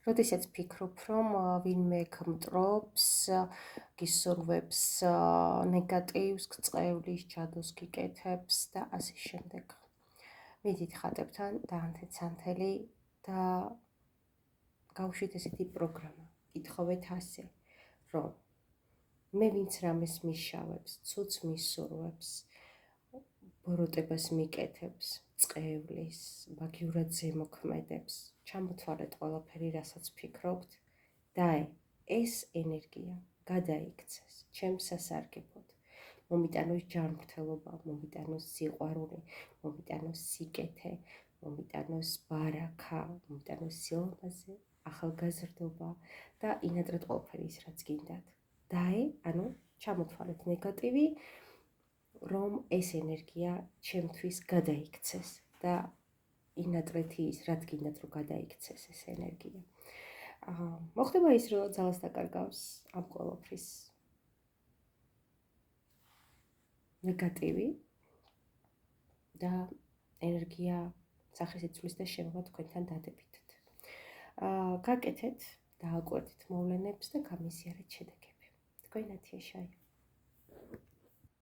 როდესაც ფიქრობ, რომ ვინმე გმტრობს, გისურვებს ნეგატივს, გწყევლის, ჯადოს გიკეთებს და ასე შემდეგ. მიდით ხატებთან დაანთეთ-სანთელი და გავუშვით ესეთი პროგრამა. გითხოვეთ ასე, რომ მე ვინც რამეს მიშავებს, ცუც მისურვებს, ბოროტებას მიკეთებს, წყევლის, მაგიურად ზემოქმედებს, ჩამოთვალეთ ყველაფერი, რასაც ფიქრობთ და ეს ენერგია გადაიქცეს ჩემს სასარგებლოდ. მომიტანოს ჯანმრთელობა, მომიტანოს სიყვარული, მომიტანოს სიკეთე, მომიტანოს ბარაქა, მომიტანოს სილამაზე, ახალგაზრდობა და ინატრეთ ყველაფერი ის, რაც გინდათ. ანუ ჩამოთვალეთ ნეგატივი, რომ ეს ენერგია ჩემთვის გადაიქცეს და ინატრეთ ის, რაც გინდათ, რომ გადაიქცეს ეს ენერგია. მოხდება ის, რომ ძალას დაკარგავს ამ ყველაფრის ნეგატივი და ენერგია სახის იცვლის და შემოვა თქვენთან დადებითად. გაკეთეთ, დააკვირდით მოვლენებს და გამიზიარეთ შედეგები. თქვენ ათია შაი.